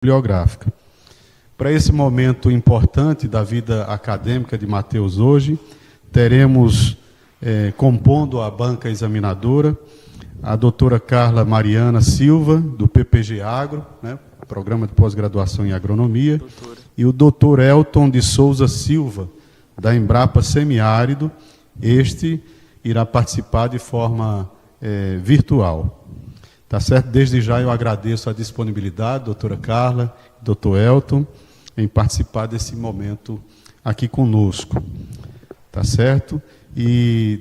bibliográfica. Para esse momento importante da vida acadêmica de Matheus hoje, teremos, compondo a banca examinadora, a doutora Carla Mariana Silva, do PPG Agro, né, Programa de Pós-Graduação em Agronomia, doutora. E o doutor Elton de Souza Silva, da Embrapa Semiárido. Este irá participar de forma virtual. Tá certo? Desde já eu agradeço a disponibilidade, doutora Carla, doutor Elton, em participar desse momento aqui conosco. Tá certo? E,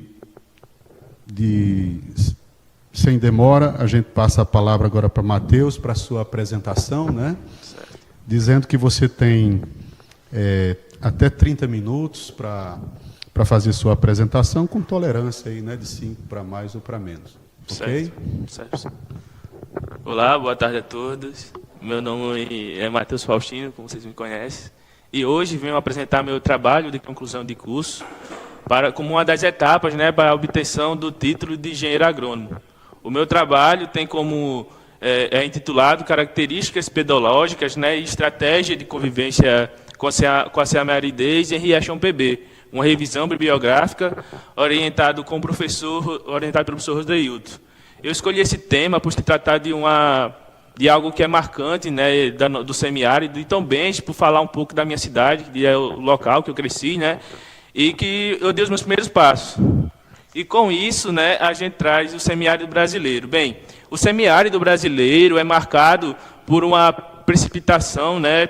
sem demora, a gente passa a palavra agora para Matheus, para a sua apresentação, né? Certo. Dizendo que você tem até 30 minutos para fazer sua apresentação, com tolerância aí, né, de 5 para mais ou para menos. Ok? Certo. Olá, boa tarde a todos. Meu nome é Matheus Faustino, como vocês me conhecem. E hoje venho apresentar meu trabalho de conclusão de curso como uma das etapas, né, para a obtenção do título de engenheiro agrônomo. O meu trabalho tem como intitulado Características Pedológicas, né, e Estratégia de Convivência com a Semiaridez em Riachão PB, uma revisão bibliográfica orientado pelo professor Rodeilton. Eu escolhi esse tema por se tratar de algo que é marcante, né, do semiárido, e também por falar um pouco da minha cidade, que é o local que eu cresci, né, e que eu dei os meus primeiros passos. E com isso, né, a gente traz o semiárido brasileiro. Bem, o semiárido brasileiro é marcado por uma precipitação, né,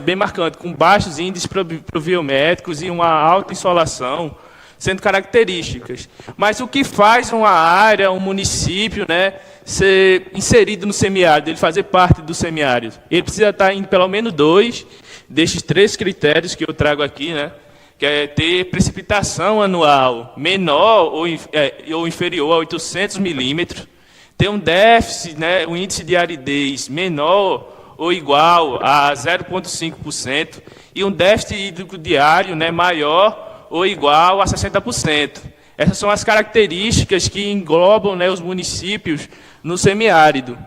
bem marcante, com baixos índices pluviométricos e uma alta insolação, sendo características. Mas o que faz uma área, um município, né, ser inserido no semiárido, ele fazer parte do semiárido? Ele precisa estar em pelo menos 2 destes 3 critérios que eu trago aqui, né, que é ter precipitação anual menor ou inferior a 800 milímetros, ter um déficit, né, um índice de aridez menor ou igual a 0,5% e um déficit hídrico diário, né, maior ou igual a 60%. Essas são as características que englobam, né, os municípios no semiárido.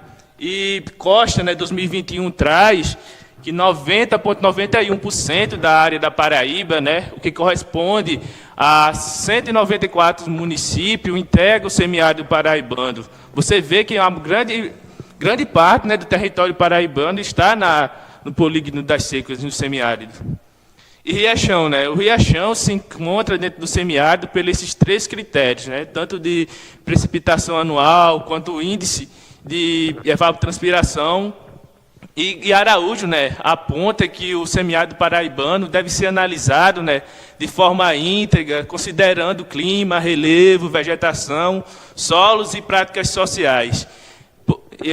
E Costa, né, 2021, traz que 90,91% da área da Paraíba, né, o que corresponde a 194 municípios, integra o semiárido paraibano. Você vê que uma grande parte, né, do território paraibano está no polígono das secas, no semiárido. E Riachão, né? O Riachão se encontra dentro do semiárido por esses 3 critérios, né? Tanto de precipitação anual, quanto o índice de evapotranspiração. E Araújo, né, aponta que o semiárido paraibano deve ser analisado, né, de forma íntegra, considerando clima, relevo, vegetação, solos e práticas sociais.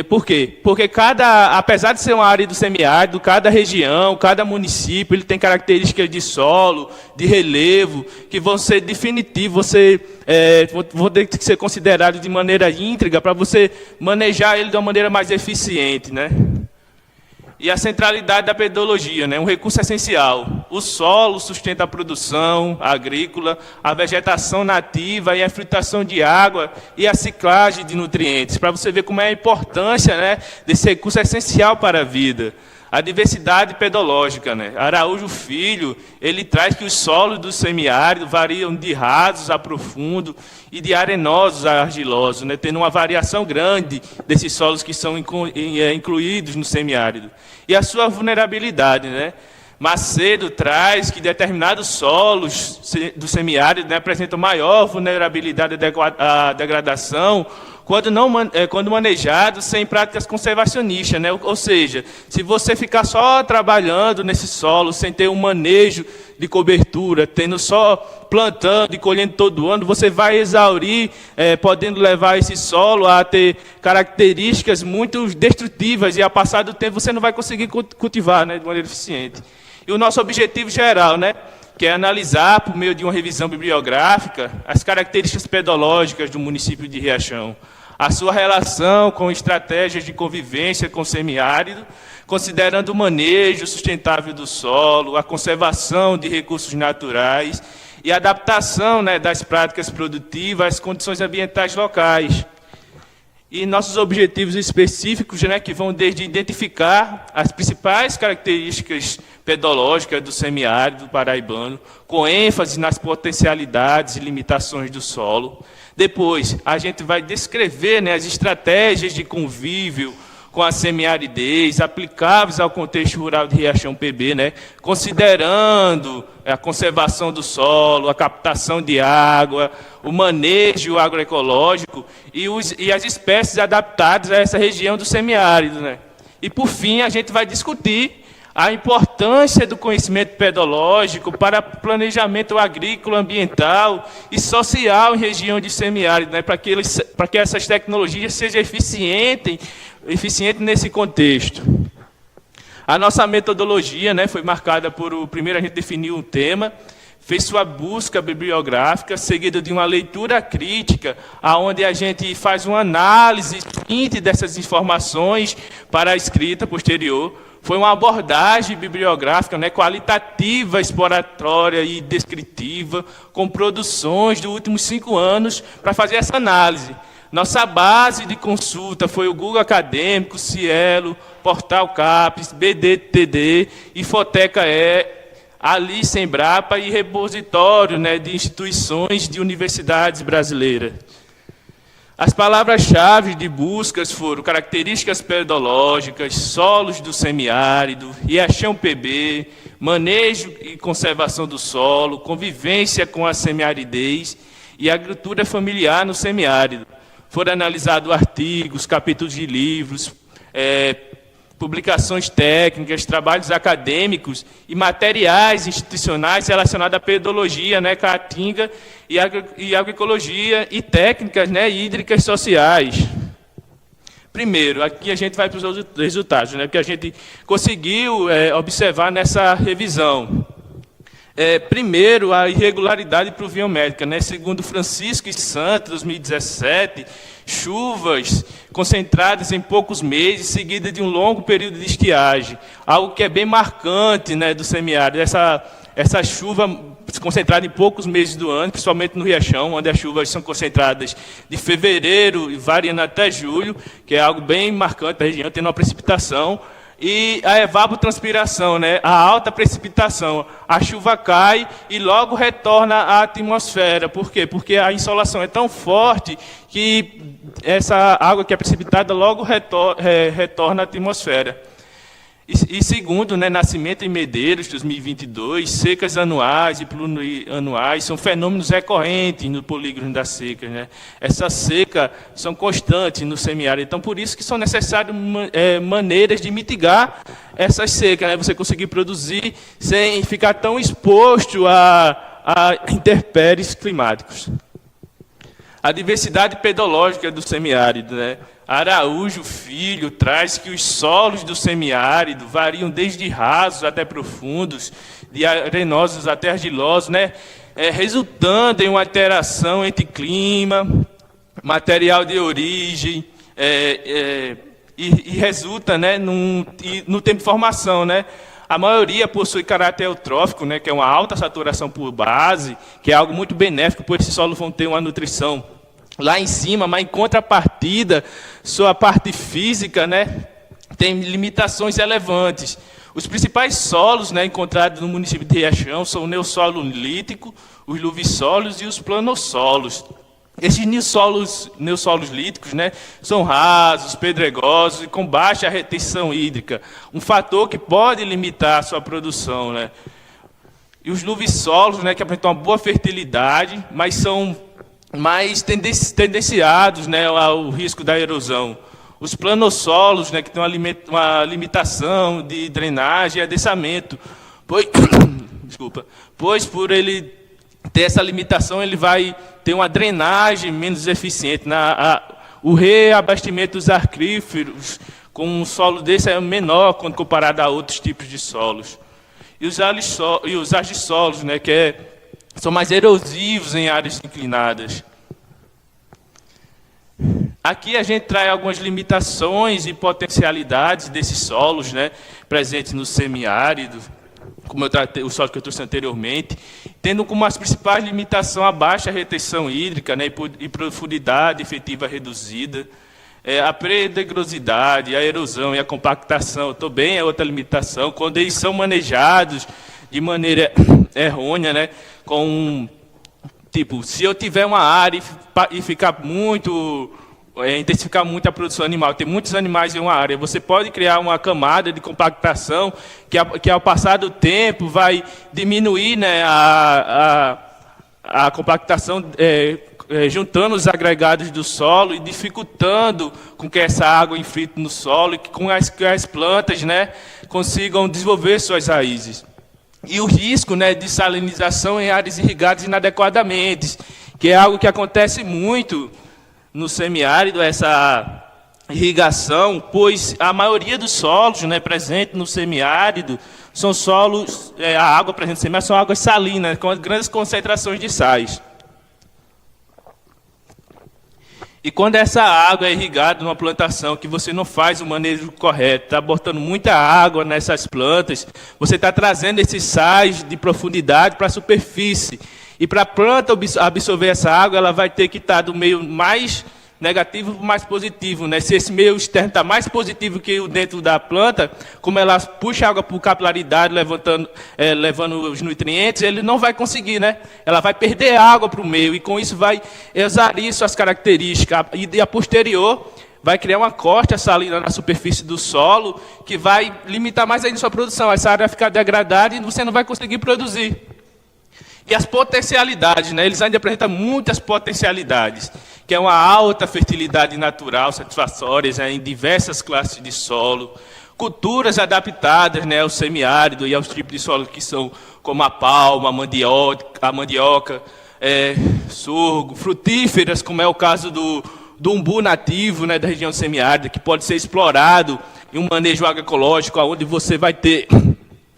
Por quê? Porque apesar de ser uma área do semiárido, cada região, cada município, ele tem características de solo, de relevo, que vão ser definitivos, vão ter que ser considerados de maneira íntegra para você manejar ele de uma maneira mais eficiente, né? E a centralidade da pedologia, né? Um recurso essencial. O solo sustenta a produção agrícola, a vegetação nativa e a infiltração de água e a ciclagem de nutrientes, para você ver como é a importância, né, desse recurso essencial para a vida. A diversidade pedológica, né? Araújo Filho, ele traz que os solos do semiárido variam de rasos a profundo e de arenosos a argilosos, né? Tendo uma variação grande desses solos que são incluídos no semiárido. E a sua vulnerabilidade, né? Macedo traz que determinados solos do semiárido, né, apresentam maior vulnerabilidade à degradação quando manejado sem práticas conservacionistas, né? Ou seja, se você ficar só trabalhando nesse solo, sem ter um manejo de cobertura, tendo só plantando e colhendo todo ano, você vai exaurir, podendo levar esse solo a ter características muito destrutivas e, ao passar do tempo, você não vai conseguir cultivar, né, de maneira eficiente. E o nosso objetivo geral, né, que é analisar, por meio de uma revisão bibliográfica, as características pedológicas do município de Riachão, a sua relação com estratégias de convivência com o semiárido, considerando o manejo sustentável do solo, a conservação de recursos naturais e a adaptação, né, das práticas produtivas às condições ambientais locais. E nossos objetivos específicos, né, que vão desde identificar as principais características pedológicas do semiárido paraibano, com ênfase nas potencialidades e limitações do solo. Depois, a gente vai descrever, né, as estratégias de convívio com a semiaridez, aplicáveis ao contexto rural de Riachão PB, né, considerando a conservação do solo, a captação de água, o manejo agroecológico e as espécies adaptadas a essa região do semiárido, né. E, por fim, a gente vai discutir a importância do conhecimento pedológico para planejamento agrícola, ambiental e social em região de semiárido, né, para que essas tecnologias sejam eficiente nesse contexto. A nossa metodologia, né, foi marcada por, primeiro a gente definiu um tema, fez sua busca bibliográfica, seguida de uma leitura crítica, onde a gente faz uma análise dessas informações para a escrita posterior. Foi uma abordagem bibliográfica, né, qualitativa, exploratória e descritiva, com produções dos últimos 5 anos para fazer essa análise. Nossa base de consulta foi o Google Acadêmico, Cielo, Portal CAPES, BDTD, Infoteca Alice Embrapa e repositório, né, de instituições de universidades brasileiras. As palavras-chave de buscas foram características pedológicas, solos do semiárido, Riachão PB, manejo e conservação do solo, convivência com a semiaridez e agricultura familiar no semiárido. Foram analisados artigos, capítulos de livros, publicações técnicas, trabalhos acadêmicos e materiais institucionais relacionados à pedologia, né, caatinga e agroecologia e técnicas, né, hídricas sociais. Primeiro, aqui a gente vai para os resultados, né, que a gente conseguiu observar nessa revisão. Primeiro, a irregularidade pluviométrica, né? Segundo Francisco e Santos, 2017, chuvas concentradas em poucos meses, seguida de um longo período de estiagem, algo que é bem marcante, né, do semiárido. Essa chuva concentrada em poucos meses do ano, principalmente no Riachão, onde as chuvas são concentradas de fevereiro e variando até julho, que é algo bem marcante da região, tendo uma precipitação. E a evapotranspiração, né? A alta precipitação, a chuva cai e logo retorna à atmosfera. Por quê? Porque a insolação é tão forte que essa água que é precipitada logo retorna à atmosfera. E segundo, né, Nascimento em Medeiros, 2022, secas anuais e plurianuais são fenômenos recorrentes no polígono das secas, né? Essas secas são constantes no semiárido, então por isso que são necessárias maneiras de mitigar essas secas, né? Você conseguir produzir sem ficar tão exposto a intempéries climáticos. A diversidade pedológica do semiárido, né? Araújo Filho traz que os solos do semiárido variam desde rasos até profundos, de arenosos até argilosos, né? Resultando em uma alteração entre clima, material de origem, e resulta, né, no tempo de formação, né? A maioria possui caráter eutrófico, né, que é uma alta saturação por base, que é algo muito benéfico, pois esses solos vão ter uma nutrição lá em cima, mas em contrapartida, sua parte física, né, tem limitações relevantes. Os principais solos, né, encontrados no município de Riachão são o neossolo lítico, os luvissolos e os planossolos. Esses neossolos líticos, né, são rasos, pedregosos e com baixa retenção hídrica, um fator que pode limitar a sua produção, né. E os luvissolos, né, que apresentam uma boa fertilidade, mas são mais tendenciados, né, ao risco da erosão. Os planossolos, né, que têm uma limitação de drenagem e adensamento, pois por ele ter essa limitação, ele vai ter uma drenagem menos eficiente. O reabastecimento dos aquíferos com um solo desse é menor quando comparado a outros tipos de solos. E os argissolos, né, são mais erosivos em áreas inclinadas. Aqui a gente traz algumas limitações e potencialidades desses solos, né, presentes no semiárido, como eu tratei, o solo que eu trouxe anteriormente, tendo como as principais limitações a baixa retenção hídrica, né, e profundidade efetiva reduzida, A pedregosidade, a erosão e a compactação também é outra limitação. Quando eles são manejados de maneira errônea, né? Tipo, se eu tiver uma área e ficar muito... intensificar muito a produção animal, tem muitos animais em uma área, você pode criar uma camada de compactação que ao passar do tempo vai diminuir, né, a compactação, juntando os agregados do solo e dificultando com que essa água infiltre no solo e com que as plantas, né, consigam desenvolver suas raízes. E o risco, né, de salinização em áreas irrigadas inadequadamente, que é algo que acontece muito no semiárido, essa irrigação, pois a maioria dos solos, né, presentes no semiárido são solos, a água presente no semiárido são águas salinas, com grandes concentrações de sais. E quando essa água é irrigada numa plantação que você não faz o manejo correto, está botando muita água nessas plantas, você está trazendo esses sais de profundidade para a superfície. E para a planta absorver essa água, ela vai ter que estar do meio mais negativo para o mais positivo, né? Se esse meio externo está mais positivo que o dentro da planta, como ela puxa água por capilaridade, levando os nutrientes, ele não vai conseguir, né? Ela vai perder água para o meio e com isso vai exaurir suas características. E a posterior vai criar uma corte salina na superfície do solo que vai limitar mais ainda a sua produção. Essa área vai ficar degradada e você não vai conseguir produzir. E as potencialidades, né? Eles ainda apresentam muitas potencialidades, que é uma alta fertilidade natural, satisfatórias, né, em diversas classes de solo, culturas adaptadas, né, ao semiárido e aos tipos de solo que são como a palma, a mandioca, sorgo, frutíferas, como é o caso do umbu nativo, né, da região semiárida, que pode ser explorado em um manejo agroecológico, onde você vai ter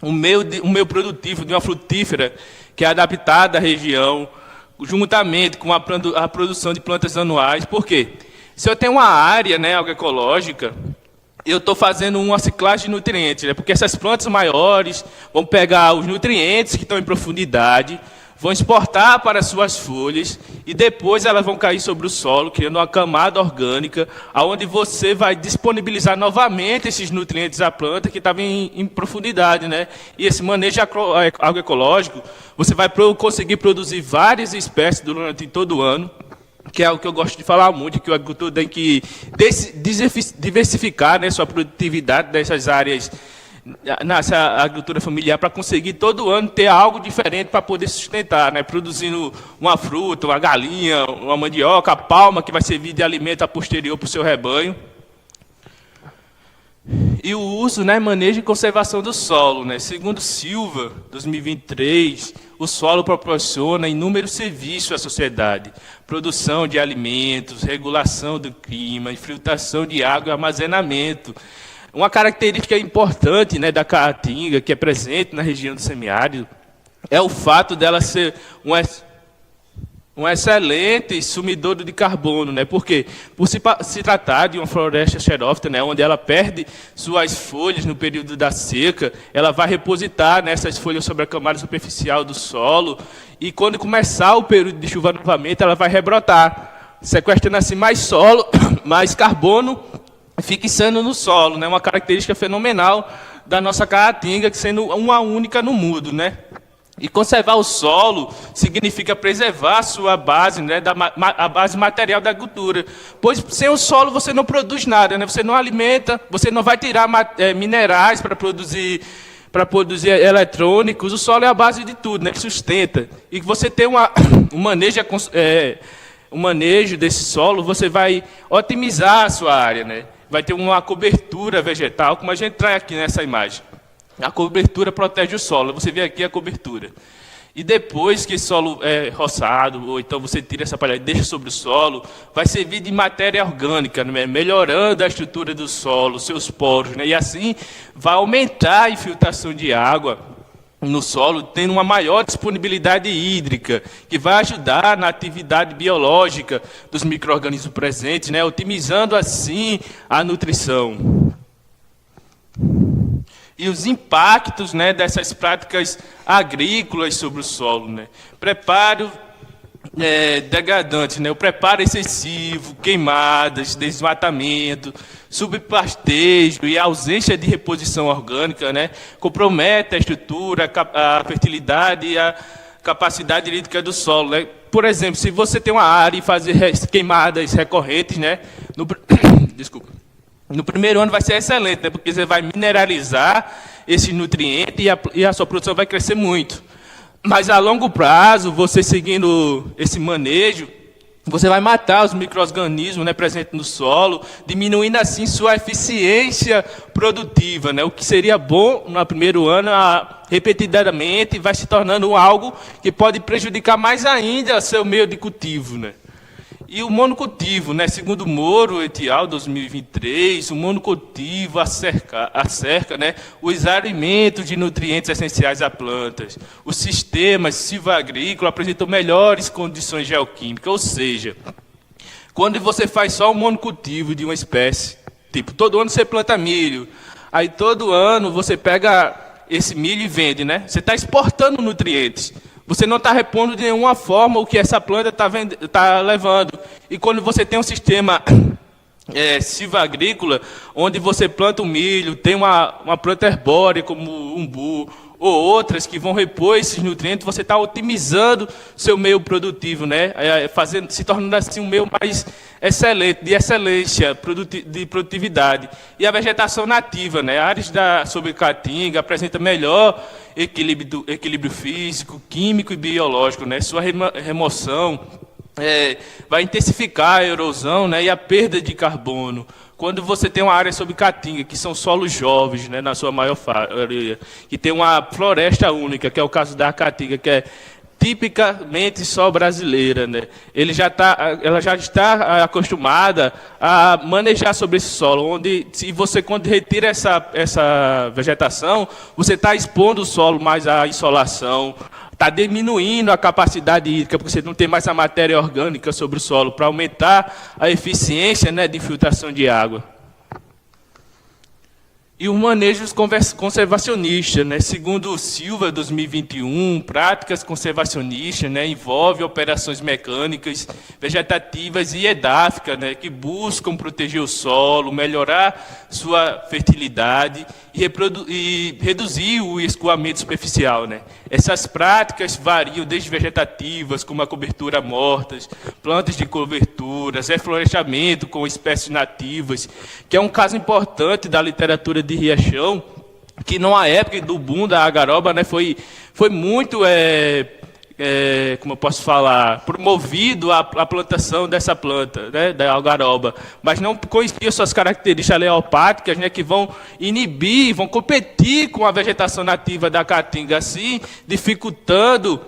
um meio produtivo de uma frutífera que é adaptada à região, juntamente com a produção de plantas anuais. Por quê? Se eu tenho uma área, né, agroecológica, eu estou fazendo uma ciclagem de nutrientes, né, porque essas plantas maiores vão pegar os nutrientes que estão em profundidade, vão exportar para suas folhas e depois elas vão cair sobre o solo, criando uma camada orgânica, onde você vai disponibilizar novamente esses nutrientes à planta que estavam em profundidade, né? E esse manejo agroecológico, você vai conseguir produzir várias espécies durante todo o ano, que é algo que eu gosto de falar muito, que o agricultor tem que diversificar, né, sua produtividade dessas áreas, nessa agricultura familiar, para conseguir todo ano ter algo diferente para poder sustentar, né? Produzindo uma fruta, uma galinha, uma mandioca, a palma, que vai servir de alimento a posterior para o seu rebanho. E o uso, né, manejo e conservação do solo, né? Segundo Silva, 2023, o solo proporciona inúmeros serviços à sociedade: produção de alimentos, regulação do clima, infiltração de água e armazenamento. Uma característica importante, né, da caatinga, que é presente na região do semiárido, é o fato dela ser um excelente sumidouro de carbono, né? Porque, por se tratar de uma floresta xerófita, né, onde ela perde suas folhas no período da seca, ela vai repositar nessas folhas sobre a camada superficial do solo, e quando começar o período de chuva novamente, ela vai rebrotar, sequestrando assim mais solo, mais carbono, fixando no solo, né? Uma característica fenomenal da nossa caatinga, que sendo uma única no mundo, né? E conservar o solo significa preservar a sua base, né, a base material da agricultura. Pois sem o solo você não produz nada, né? Você não alimenta, você não vai tirar minerais para produzir eletrônicos. O solo é a base de tudo, né? Sustenta. E você tem um manejo desse solo, você vai otimizar a sua área, né? Vai ter uma cobertura vegetal, como a gente traz aqui nessa imagem. A cobertura protege o solo. Você vê aqui a cobertura. E depois que esse solo é roçado, ou então você tira essa palha e deixa sobre o solo, vai servir de matéria orgânica, né? Melhorando a estrutura do solo, seus poros, né? E assim vai aumentar a infiltração de água no solo, tendo uma maior disponibilidade hídrica, que vai ajudar na atividade biológica dos micro-organismos presentes, né? Otimizando assim a nutrição. E os impactos, né, dessas práticas agrícolas sobre o solo, né? Preparo degradantes, né? O preparo excessivo, queimadas, desmatamento, subpastejo e ausência de reposição orgânica, né? Compromete a estrutura, a fertilidade e a capacidade hídrica do solo, né? Por exemplo, se você tem uma área e fazer queimadas recorrentes, né? Desculpa. No primeiro ano vai ser excelente, né? Porque você vai mineralizar esses nutrientes e a sua produção vai crescer muito. Mas a longo prazo, você seguindo esse manejo, você vai matar os micro-organismos, né, presentes no solo, diminuindo assim sua eficiência produtiva, né? O que seria bom no primeiro ano, repetidamente, vai se tornando algo que pode prejudicar mais ainda seu meio de cultivo, né? E o monocultivo, né, segundo Moro et al., 2023, o monocultivo acerca, né, os alimentos de nutrientes essenciais a plantas. Os sistemas silvagrícolas apresentam melhores condições geoquímicas, ou seja, quando você faz só um monocultivo de uma espécie, tipo, todo ano você planta milho, aí todo ano você pega esse milho e vende, né? Você está exportando nutrientes. Você não está repondo de nenhuma forma o que essa planta está levando. E quando você tem um sistema silvagrícola, onde você planta o milho, tem uma planta herbórea como o umbu, ou outras que vão repor esses nutrientes, você está otimizando seu meio produtivo, né? Se tornando assim um meio mais excelente, de excelência, de produtividade. E a vegetação nativa, né? Áreas sobre Caatinga apresenta melhor equilíbrio físico, químico e biológico, né? Sua remoção vai intensificar a erosão, né? E a perda de carbono. Quando você tem uma área sobre Caatinga, que são solos jovens, né, na sua maior maioria, que tem uma floresta única, que é o caso da Caatinga, que é tipicamente só brasileira, né? Ela já está acostumada a manejar sobre esse solo, onde, se você quando retira essa vegetação, você está expondo o solo mais à insolação, está diminuindo a capacidade hídrica, porque você não tem mais a matéria orgânica sobre o solo para aumentar a eficiência, né, de infiltração de água. E o manejo conservacionista, né? Segundo o Silva, 2021, práticas conservacionistas, né, envolve operações mecânicas, vegetativas e edáficas, né, que buscam proteger o solo, melhorar sua fertilidade e reduzir o escoamento superficial, né? Essas práticas variam desde vegetativas, como a cobertura mortas, plantas de coberturas, reflorestamento com espécies nativas, que é um caso importante da literatura de Riachão, que numa época do boom da agaroba, né, foi muito, como eu posso falar, promovido a plantação dessa planta, né, da algaroba, mas não conhecia suas características aleopáticas, né, que vão inibir, vão competir com a vegetação nativa da Caatinga, assim, dificultando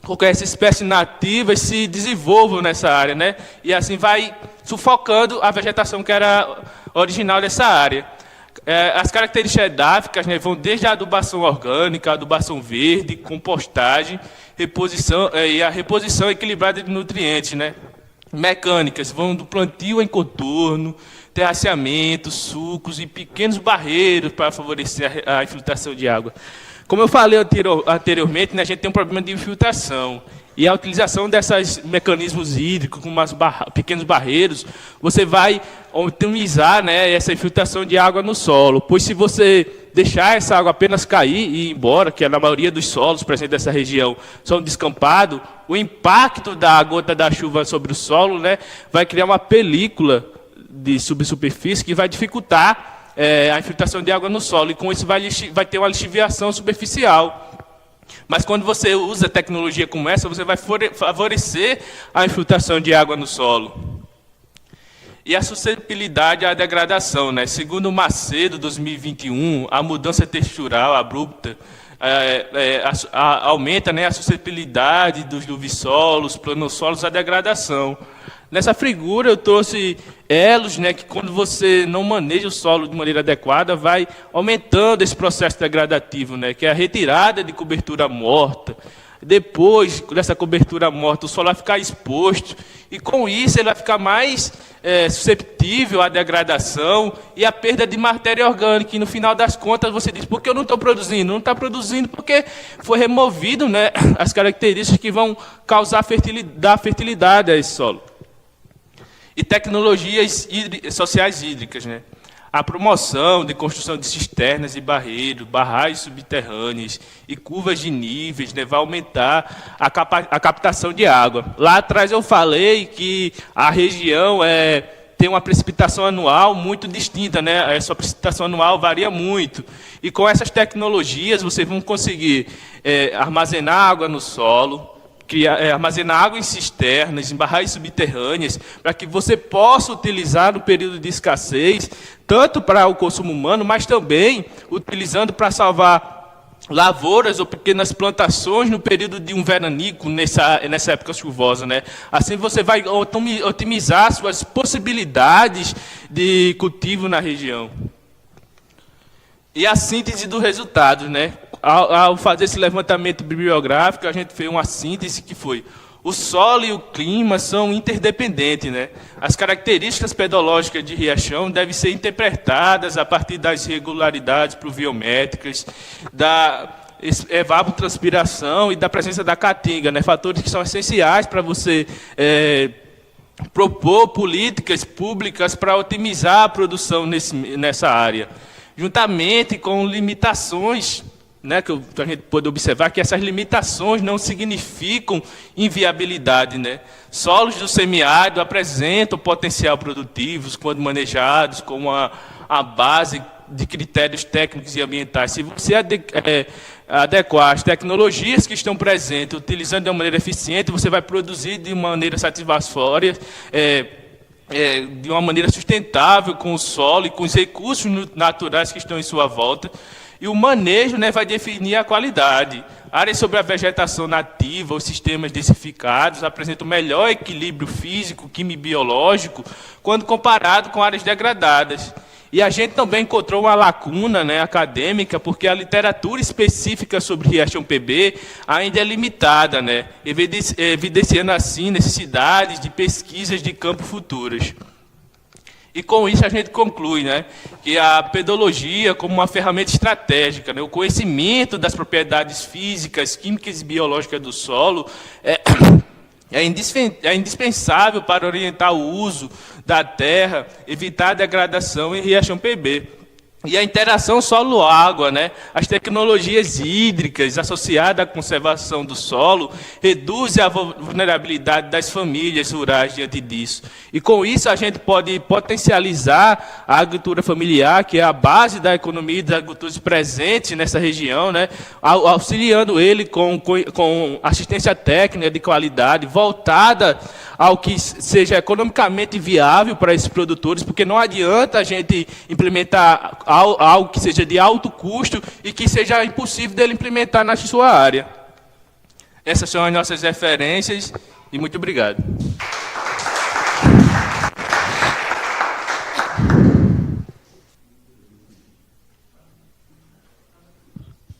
com que essas espécies nativas se desenvolvam nessa área, né, e assim vai sufocando a vegetação que era original dessa área. As características edáficas, né, vão desde a adubação orgânica, a adubação verde, compostagem, reposição, e a reposição equilibrada de nutrientes, né, mecânicas, vão do plantio em contorno, terraceamento, sulcos e pequenos barreiros para favorecer a infiltração de água. Como eu falei anteriormente, né, a gente tem um problema de infiltração. E a utilização desses mecanismos hídricos, com pequenos barreiros, você vai otimizar, né, essa infiltração de água no solo. Pois se você deixar essa água apenas cair e ir embora, que na maioria dos solos presentes nessa região são descampados, o impacto da gota da chuva sobre o solo, né, vai criar uma película de subsuperfície que vai dificultar a infiltração de água no solo. E com isso vai ter uma lixiviação superficial. Mas quando você usa tecnologia como essa, você vai favorecer a infiltração de água no solo. E a suscetibilidade à degradação, né? Segundo Macedo, 2021, a mudança textural abrupta aumenta, né, a suscetibilidade dos luvissolos, planossolos à degradação. Nessa figura eu trouxe elos, né, que quando você não maneja o solo de maneira adequada, vai aumentando esse processo degradativo, né, que é a retirada de cobertura morta, depois dessa cobertura morta, o solo vai ficar exposto, e com isso ele vai ficar mais susceptível à degradação e à perda de matéria orgânica. E no final das contas você diz, por que eu não estou produzindo? Não está produzindo porque foi removido, né, as características que vão causar dar fertilidade a esse solo. E tecnologias sociais hídricas, né? A promoção de construção de cisternas e barreiros, barragens subterrâneas e curvas de níveis, né, vai aumentar a captação de água. Lá atrás eu falei que a região tem uma precipitação anual muito distinta, né? Essa precipitação anual varia muito. E com essas tecnologias vocês vão conseguir armazenar água no solo, armazenar água em cisternas, em barragens subterrâneas, para que você possa utilizar no período de escassez, tanto para o consumo humano, mas também utilizando para salvar lavouras ou pequenas plantações no período de um veranico, nessa época chuvosa, né? Assim você vai otimizar suas possibilidades de cultivo na região. E a síntese do resultado, né? Ao fazer esse levantamento bibliográfico, a gente fez uma síntese que foi: o solo e o clima são interdependentes, né? As características pedológicas de Riachão devem ser interpretadas a partir das irregularidades pluviométricas, da evapotranspiração e da presença da caatinga, né? Fatores que são essenciais para você propor políticas públicas para otimizar a produção nessa área, juntamente com limitações, né, que a gente pode observar que essas limitações não significam inviabilidade, né? Solos do semiárido apresentam potencial produtivos quando manejados com a base de critérios técnicos e ambientais. Se você adequar as tecnologias que estão presentes, utilizando de uma maneira eficiente, você vai produzir de uma maneira satisfatória, de uma maneira sustentável com o solo e com os recursos naturais que estão em sua volta. E o manejo, né, vai definir a qualidade. Áreas sobre a vegetação nativa, os sistemas densificados, apresentam melhor equilíbrio físico, químico e biológico, quando comparado com áreas degradadas. E a gente também encontrou uma lacuna, né, acadêmica, porque a literatura específica sobre Riachão PB ainda é limitada, né, evidenciando assim necessidades de pesquisas de campo futuras. E com isso a gente conclui, né, que a pedologia, como uma ferramenta estratégica, né, o conhecimento das propriedades físicas, químicas e biológicas do solo é indispensável para orientar o uso da terra, evitar a degradação em Riachão PB. E a interação solo-água, né? As tecnologias hídricas associadas à conservação do solo reduzem a vulnerabilidade das famílias rurais diante disso. E com isso a gente pode potencializar a agricultura familiar, que é a base da economia das agriculturas presentes nessa região, né? Auxiliando ele com assistência técnica de qualidade, voltada ao que seja economicamente viável para esses produtores, porque não adianta a gente implementar algo que seja de alto custo e que seja impossível dele implementar na sua área. Essas são as nossas referências e muito obrigado.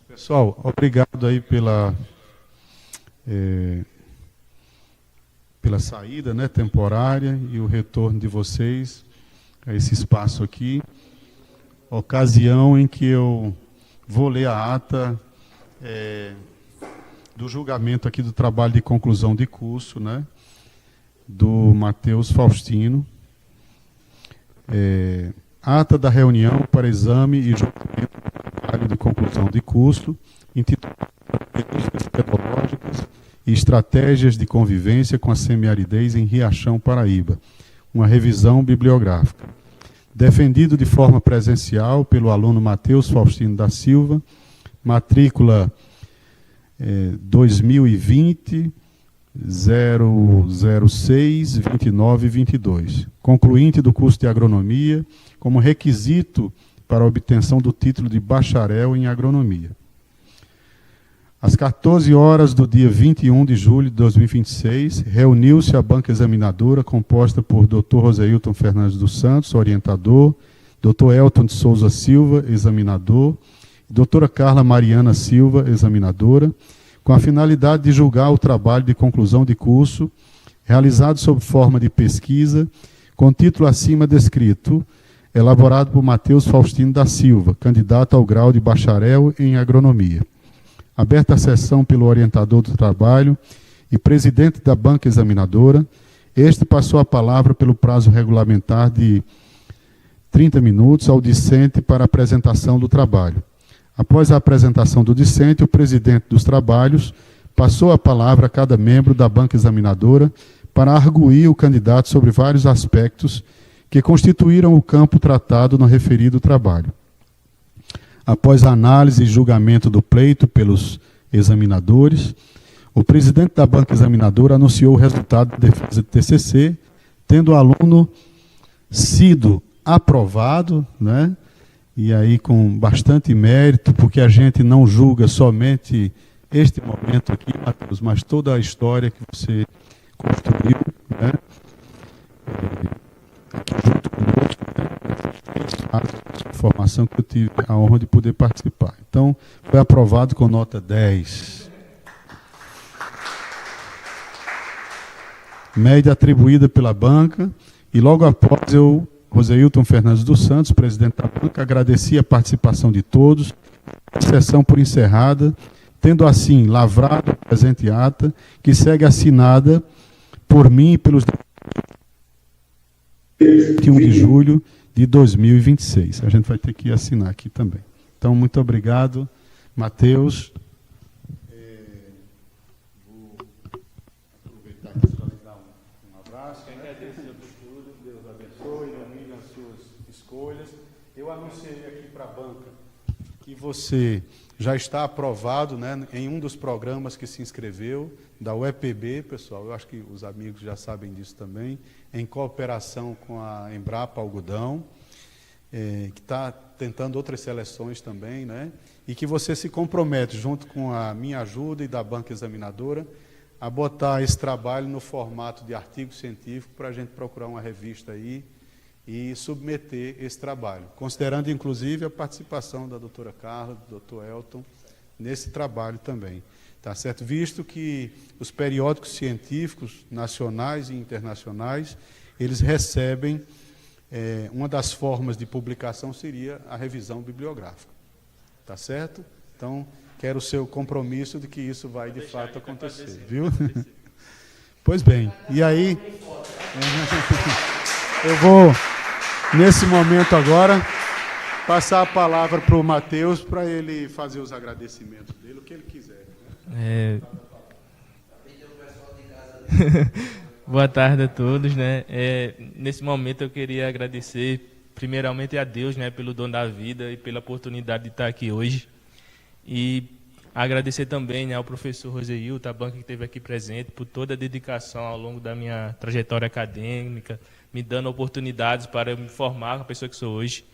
Pessoal, obrigado aí pela saída, né, temporária e o retorno de vocês a esse espaço aqui. Ocasião em que eu vou ler a ata do julgamento aqui do trabalho de conclusão de curso, né, do Matheus Faustino. Ata da reunião para exame e julgamento do trabalho de conclusão de curso, intitulado Políticas Pedológicas e Estratégias de Convivência com a Semiaridez em Riachão, Paraíba. Uma revisão bibliográfica. Defendido de forma presencial pelo aluno Matheus Faustino da Silva, matrícula 2020 006 29 22, concluinte do curso de agronomia, como requisito para a obtenção do título de bacharel em agronomia. Às 14 horas do dia 21 de julho de 2026, reuniu-se a banca examinadora, composta por Dr. Roseilton Fernandes dos Santos, orientador, Dr. Elton de Souza Silva, examinador, e doutora Carla Mariana Silva, examinadora, com a finalidade de julgar o trabalho de conclusão de curso realizado sob forma de pesquisa, com título acima descrito, elaborado por Matheus Faustino da Silva, candidato ao grau de bacharel em agronomia. Aberta a sessão pelo orientador do trabalho e presidente da banca examinadora, este passou a palavra pelo prazo regulamentar de 30 minutos ao discente para a apresentação do trabalho. Após a apresentação do discente, o presidente dos trabalhos passou a palavra a cada membro da banca examinadora para arguir o candidato sobre vários aspectos que constituíram o campo tratado no referido trabalho. Após a análise e julgamento do pleito pelos examinadores, o presidente da banca examinadora anunciou o resultado da defesa do TCC, tendo o aluno sido aprovado, né? E aí com bastante mérito, porque a gente não julga somente este momento aqui, Matheus, mas toda a história que você construiu, né? Aqui junto conosco, né? Formação que eu tive a honra de poder participar. Então, foi aprovado com nota 10. Média atribuída pela banca, e logo após Roseilton Fernandes dos Santos, presidente da banca, agradeci a participação de todos, a sessão por encerrada, tendo assim lavrado a presente ata, que segue assinada por mim e pelos 21 de julho de 2026. A gente vai ter que assinar aqui também. Então, muito obrigado, Matheus. Vou aproveitar aqui para lhe dar um abraço. Agradecer por tudo. Deus abençoe, ilumine as suas escolhas. Eu anunciei aqui para a banca que você já está aprovado, né, em um dos programas que se inscreveu, da UEPB, pessoal, eu acho que os amigos já sabem disso também, em cooperação com a Embrapa Algodão, que está tentando outras seleções também, né, e que você se compromete, junto com a minha ajuda e da banca examinadora, a botar esse trabalho no formato de artigo científico para a gente procurar uma revista aí e submeter esse trabalho, considerando inclusive a participação da doutora Carla, do doutor Elton, nesse trabalho também. Tá certo? Visto que os periódicos científicos nacionais e internacionais, eles recebem, uma das formas de publicação seria a revisão bibliográfica. Tá certo? Então, quero o seu compromisso de que isso vai de fato acontecer, viu? Pois bem, e aí, eu vou, nesse momento agora, passar a palavra para o Matheus, para ele fazer os agradecimentos dele, o que ele quiser. Boa tarde a todos, né? Nesse momento eu queria agradecer primeiramente a Deus, né, pelo dom da vida e pela oportunidade de estar aqui hoje, e agradecer também, né, ao professor Roseilton, a banca que esteve aqui presente, por toda a dedicação ao longo da minha trajetória acadêmica, me dando oportunidades para eu me formar com a pessoa que sou hoje.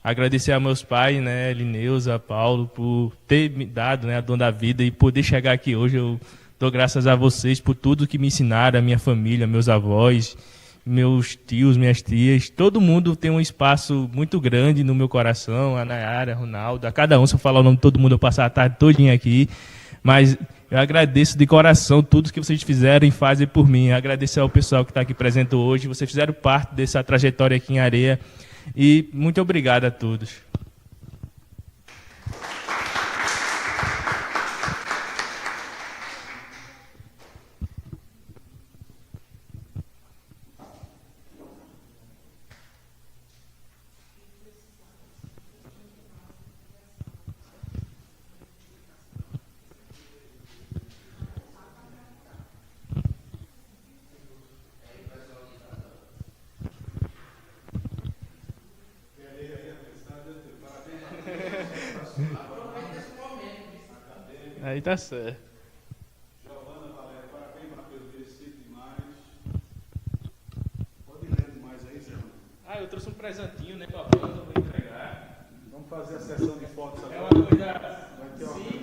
Agradecer a meus pais, né, Lineuza, Paulo, por ter me dado, né, a dom da vida e poder chegar aqui hoje. Eu dou graças a vocês por tudo que me ensinaram, a minha família, meus avós, meus tios, minhas tias. Todo mundo tem um espaço muito grande no meu coração, a Nayara, a Ronaldo, a cada um. Se eu falar o nome de todo mundo, eu passo a tarde todinha aqui. Mas eu agradeço de coração tudo que vocês fizeram e fazem por mim. Agradecer ao pessoal que está aqui presente hoje. Vocês fizeram parte dessa trajetória aqui em Areia. E muito obrigado a todos. Aí tá certo. Giovana, Valéria, parabéns, Matheus, merecido demais. Pode ler mais aí, Zé? Eu trouxe um presentinho, né, pra banda, vou entregar. Vamos fazer a sessão de fotos agora. É uma coisa Vai ter uma...